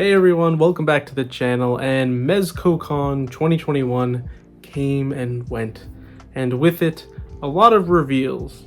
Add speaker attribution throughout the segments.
Speaker 1: Hey everyone, welcome back to the channel, and Mezco Con 2021 came and went, and with it, a lot of reveals,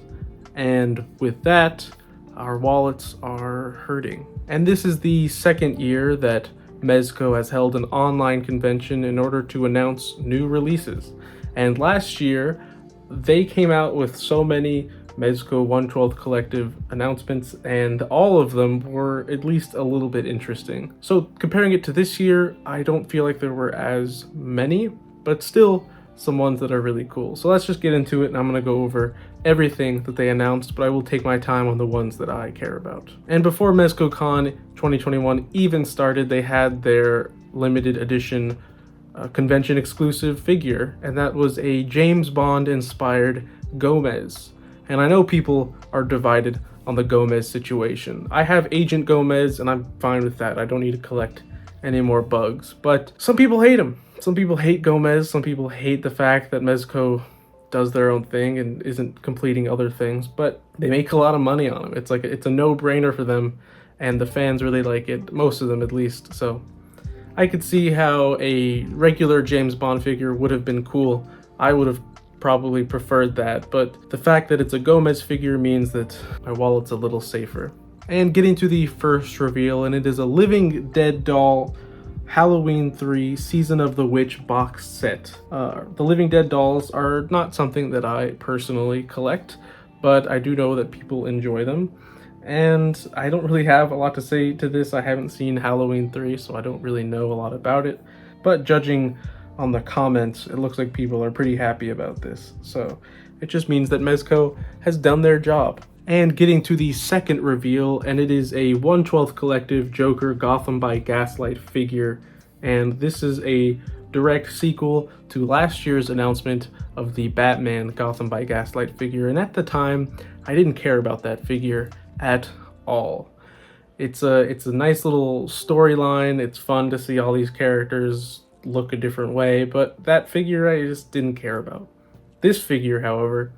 Speaker 1: and with that, our wallets are hurting. And this is the second year that Mezco has held an online convention in order to announce new releases, and last year, they came out with so many Mezco 1/12 Collective announcements, and all of them were at least a little bit interesting. So comparing it to this year, I don't feel like there were as many, but still some ones that are really cool. So let's just get into it, and I'm going to go over everything that they announced, but I will take my time on the ones that I care about. And before Mezco Con 2021 even started, they had their limited edition convention exclusive figure, and that was a James Bond inspired Gomez. And I know people are divided on the Gomez situation. I have Agent Gomez and I'm fine with that. I don't need to collect any more bugs. But some people hate him. Some people hate Gomez. Some people hate the fact that Mezco does their own thing and isn't completing other things. But they make a lot of money on him. It's a no-brainer for them, and the fans really like it. Most of them, at least. So I could see how a regular James Bond figure would have been cool. I would have probably preferred that, but the fact that it's a Gomez figure means that my wallet's a little safer. And getting to the first reveal, and it is a Living Dead doll Halloween 3 Season of the Witch box set. The Living Dead dolls are not something that I personally collect, but I do know that people enjoy them. And I don't really have a lot to say to this. I haven't seen Halloween 3, so I don't really know a lot about it. But judging on the comments, it looks like people are pretty happy about this. So it just means that Mezco has done their job. And getting to the second reveal, and it is a 1/12 Collective Joker Gotham by Gaslight figure. And this is a direct sequel to last year's announcement of the Batman Gotham by Gaslight figure. And at the time, I didn't care about that figure at all. It's a nice little storyline. It's fun to see all these characters look a different way, but that figure I just didn't care about. This figure, however,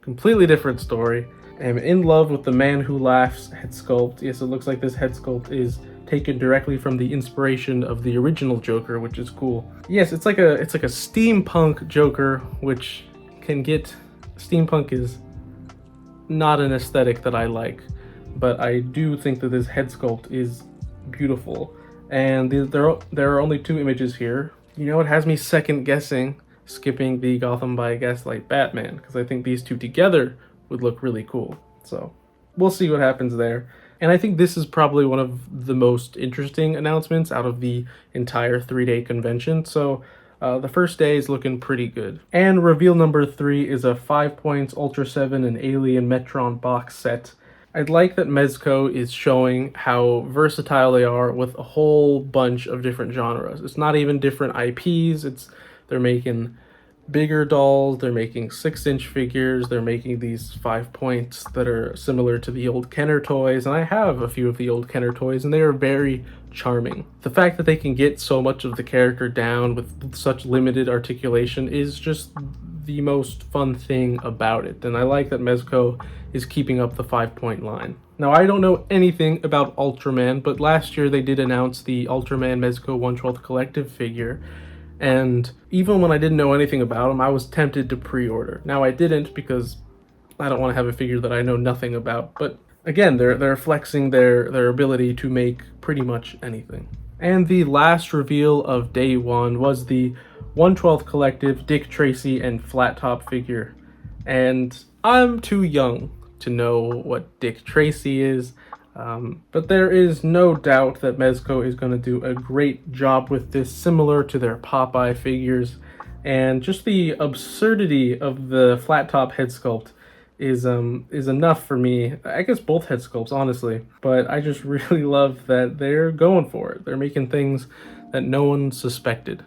Speaker 1: completely different story. I'm in love with the Man Who Laughs head sculpt. Yes, it looks like this head sculpt is taken directly from the inspiration of the original Joker, which is cool. Yes, it's like a steampunk Joker, which can get... Steampunk is not an aesthetic that I like, but I do think that this head sculpt is beautiful. And there are only two images here. You know, it has me second guessing skipping the Gotham by Gaslight Batman, because I think these two together would look really cool. So we'll see what happens there. And I think this is probably one of the most interesting announcements out of the entire 3-day convention. So the first day is looking pretty good. And reveal number 3 is a 5 points Ultra 7 and Alien Metron box set. I'd like that Mezco is showing how versatile they are with a whole bunch of different genres. It's not even different IPs, they're making bigger dolls, they're making 6-inch figures, they're making these 5 points that are similar to the old Kenner toys, and I have a few of the old Kenner toys, and they are very charming. The fact that they can get so much of the character down with such limited articulation is just the most fun thing about it, and I like that Mezco is keeping up the 5-point line. Now, I don't know anything about Ultraman, but last year they did announce the Ultraman Mezco 1/12 Collective figure, and even when I didn't know anything about him, I was tempted to pre-order. Now, I didn't because I don't want to have a figure that I know nothing about, but again, they're flexing their ability to make pretty much anything. And the last reveal of day 1 was the 1/12 Collective Dick Tracy and Flattop figure, and I'm too young to know what Dick Tracy is, but there is no doubt that Mezco is going to do a great job with this, similar to their Popeye figures, and just the absurdity of the Flattop head sculpt is enough for me. I guess both head sculpts, honestly, but I just really love that they're going for it. They're making things that no one suspected.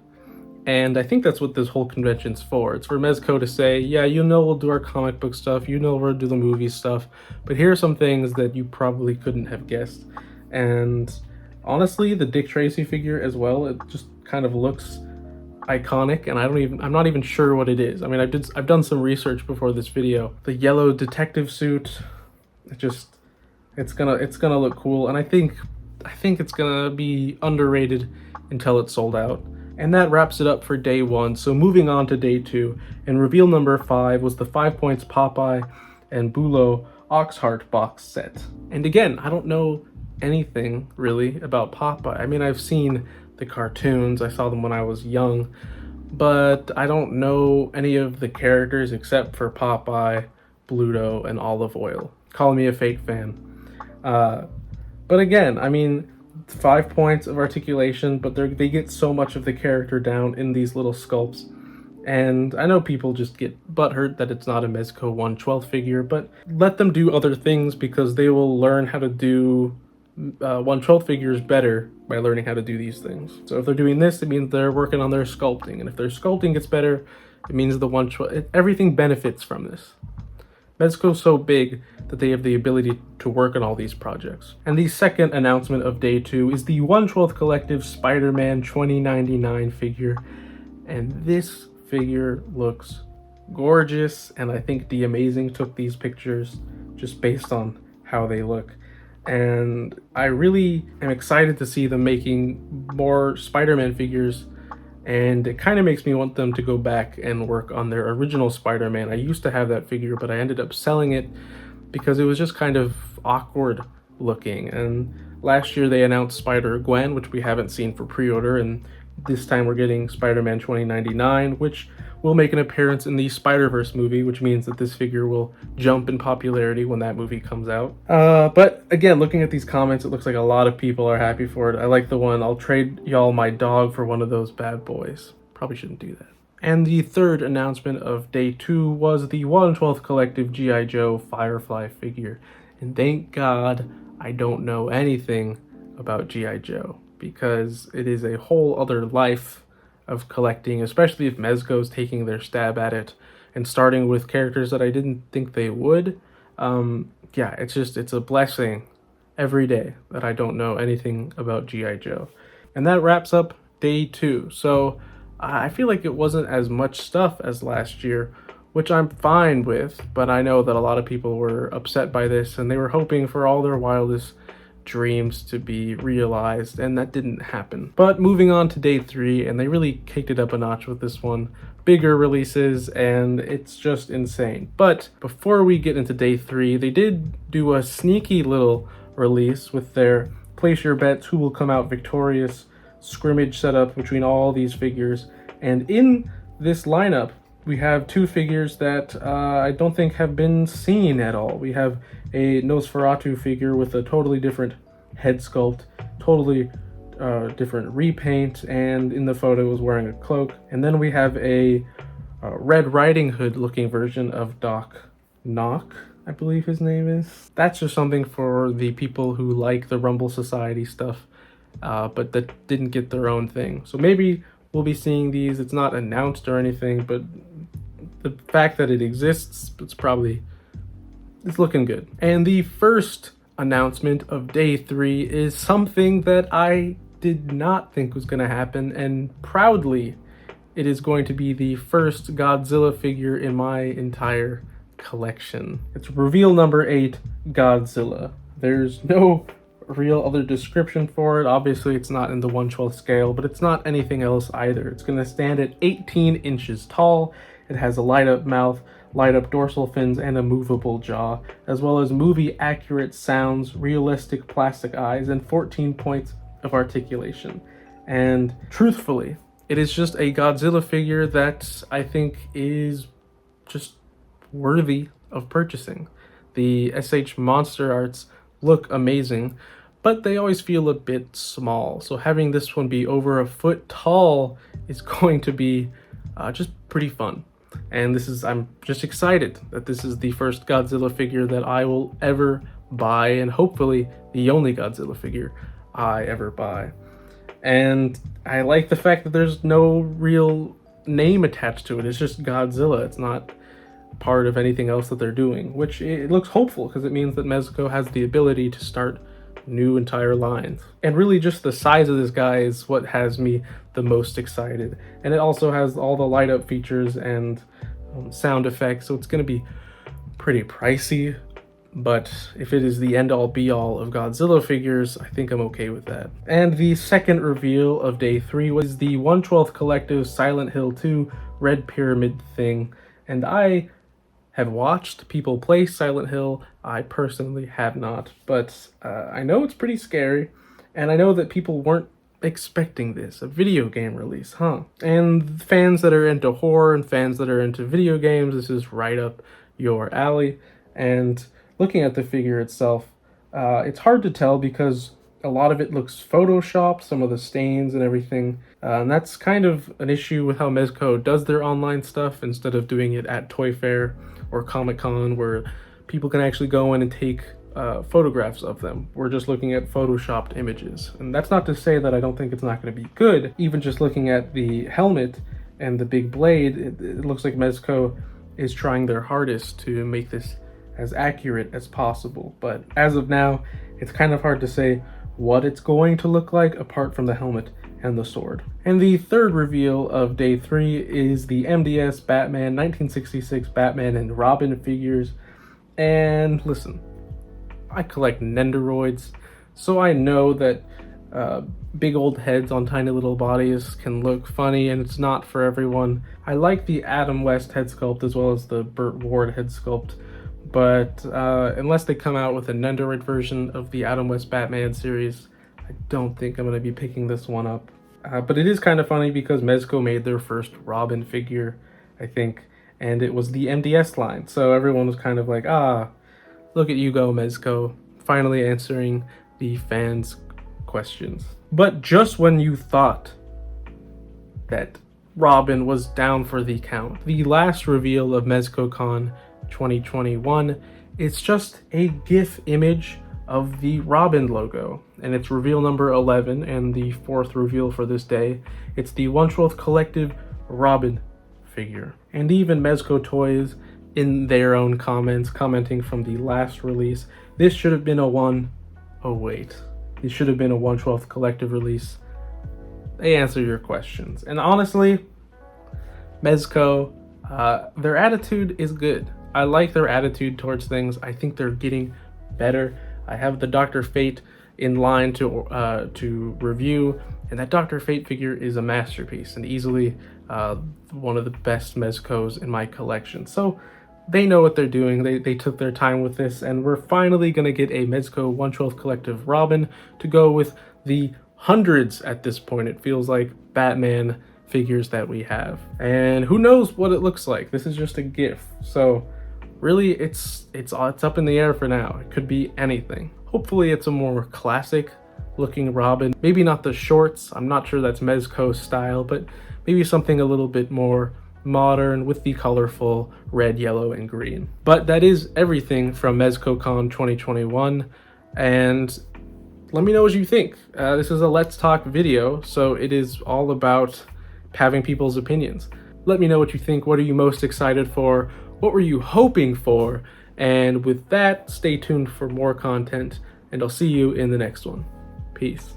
Speaker 1: And I think that's what this whole convention's for. It's for Mezco to say, yeah, you know we'll do our comic book stuff, you know we'll do the movie stuff, but here are some things that you probably couldn't have guessed. And honestly, the Dick Tracy figure as well, it just kind of looks iconic, and I'm not even sure what it is. I mean, I've done some research before this video. The yellow detective suit, it's gonna look cool, and I think I think it's gonna be underrated until it's sold out. And that wraps it up for day 1. So moving on to day 2, and reveal number 5 was the 5 Points Popeye and Bullo Oxeheart box set. And again, I don't know anything really about Popeye. I mean, I've seen the cartoons, I saw them when I was young, but I don't know any of the characters except for Popeye, Bluto, and Olive Oil. Call me a fake fan. But again, I mean, 5 points of articulation, but they get so much of the character down in these little sculpts. And I know people just get butthurt that it's not a Mezco 1/12 figure, but let them do other things because they will learn how to do 1/12 figures better by learning how to do these things. So if they're doing this, it means they're working on their sculpting. And if their sculpting gets better, it means the 1/12, everything benefits from this. Mezco's so big that they have the ability to work on all these projects. And the second announcement of day 2 is the 1/12 Collective Spider-Man 2099 figure. And this figure looks gorgeous, and I think The Amazing took these pictures just based on how they look. And I really am excited to see them making more Spider-Man figures, and it kind of makes me want them to go back and work on their original Spider-Man. I used to have that figure, but I ended up selling it because it was just kind of awkward looking. And last year they announced Spider-Gwen, which we haven't seen for pre-order, and this time we're getting Spider-Man 2099, which will make an appearance in the Spider-Verse movie, which means that this figure will jump in popularity when that movie comes out. But again, looking at these comments, it looks like a lot of people are happy for it. I like the one, "I'll trade y'all my dog for one of those bad boys." Probably shouldn't do that. And the third announcement of day 2 was the 1/12 Collective G.I. Joe Firefly figure. And thank God I don't know anything about G.I. Joe, because it is a whole other life of collecting, especially if Mezco's taking their stab at it and starting with characters that I didn't think they would. Yeah, it's a blessing every day that I don't know anything about G.I. Joe. And that wraps up day 2. So I feel like it wasn't as much stuff as last year, which I'm fine with, but I know that a lot of people were upset by this and they were hoping for all their wildest dreams to be realized, and that didn't happen. But moving on to day 3, and they really kicked it up a notch with this one. Bigger releases, and it's just insane. But before we get into day 3, they did do a sneaky little release with their place your bets who will come out victorious scrimmage setup between all these figures. And in this lineup, we have 2 figures that I don't think have been seen at all. We have a Nosferatu figure with a totally different head sculpt, totally different repaint, and in the photo was wearing a cloak. And then we have a Red Riding Hood looking version of Doc Knock, I believe his name is. That's just something for the people who like the Rumble Society stuff, but that didn't get their own thing. So maybe we'll be seeing these. It's not announced or anything, but the fact that it exists, it's looking good. And the first announcement of day 3 is something that I did not think was going to happen, and proudly, it is going to be the first Godzilla figure in my entire collection. It's reveal number 8, Godzilla. There's no real other description for it. Obviously, it's not in the 1/12 scale, but it's not anything else either. It's going to stand at 18 inches tall. It has a light-up mouth, light-up dorsal fins, and a movable jaw, as well as movie-accurate sounds, realistic plastic eyes, and 14 points of articulation. And truthfully, it is just a Godzilla figure that I think is just worthy of purchasing. The SH Monster Arts look amazing, but they always feel a bit small. So having this one be over a foot tall is going to be just pretty fun. And I'm just excited that this is the first Godzilla figure that I will ever buy, and hopefully the only Godzilla figure I ever buy. And I like the fact that there's no real name attached to it. It's just Godzilla. It's not part of anything else that they're doing, which it looks hopeful because it means that Mezco has the ability to start new entire lines. And really just the size of this guy is what has me the most excited. And it also has all the light up features and sound effects, so it's going to be pretty pricey, but if it is the end-all be-all of Godzilla figures, I think I'm okay with that. And the second reveal of day 3 was the 1/12 Collective Silent Hill 2 Red Pyramid thing, and I have watched people play Silent Hill. I personally have not, but I know it's pretty scary, and I know that people weren't expecting this, a video game release, huh? And fans that are into horror and fans that are into video games, this is right up your alley. And looking at the figure itself, it's hard to tell because a lot of it looks photoshopped, some of the stains and everything. And that's kind of an issue with how Mezco does their online stuff instead of doing it at Toy Fair or Comic-Con, where people can actually go in and take photographs of them. We're just looking at photoshopped images. And that's not to say that I don't think it's not going to be good. Even just looking at the helmet and the big blade, it looks like Mezco is trying their hardest to make this as accurate as possible. But as of now, it's kind of hard to say what it's going to look like apart from the helmet and the sword. And the third reveal of day 3 is the MDS Batman 1966 Batman and Robin figures. And listen, I collect Nendoroids, so I know that big old heads on tiny little bodies can look funny, and it's not for everyone. I like the Adam West head sculpt as well as the Burt Ward head sculpt, but unless they come out with a Nendoroid version of the Adam West Batman series, I don't think I'm going to be picking this one up. But it is kind of funny because Mezco made their first Robin figure, I think, and it was the MDS line, so everyone was kind of like, look at you go, Mezco, finally answering the fans' questions. But just when you thought that Robin was down for the count, the last reveal of Mezco Con 2021, it's just a GIF image of the Robin logo, and it's reveal number 11 and the fourth reveal for this day. It's the 1/12 Collective Robin figure. And even Mezco Toys, in their own comments, commenting from the last release, this should have been a this should have been a 1/12 Collective release. They answer your questions. And honestly, Mezco, their attitude is good. I like their attitude towards things. I think they're getting better. I have the Dr. Fate in line to review, and that Dr. Fate figure is a masterpiece and easily one of the best Mezcos in my collection. So they know what they're doing. They took their time with this, and we're finally going to get a Mezco 1/12 Collective Robin to go with the hundreds at this point. It feels like Batman figures that we have. And who knows what it looks like. This is just a GIF. So really, it's up in the air for now. It could be anything. Hopefully it's a more classic looking Robin. Maybe not the shorts. I'm not sure that's Mezco style, but maybe something a little bit more modern with the colorful red, yellow, and green. But that is everything from Mezco Con 2021, and let me know what you think. This is a Let's Talk video, so it is all about having people's opinions. Let me know what you think. What are you most excited for? What were you hoping for? And with that, stay tuned for more content, and I'll see you in the next one. Peace.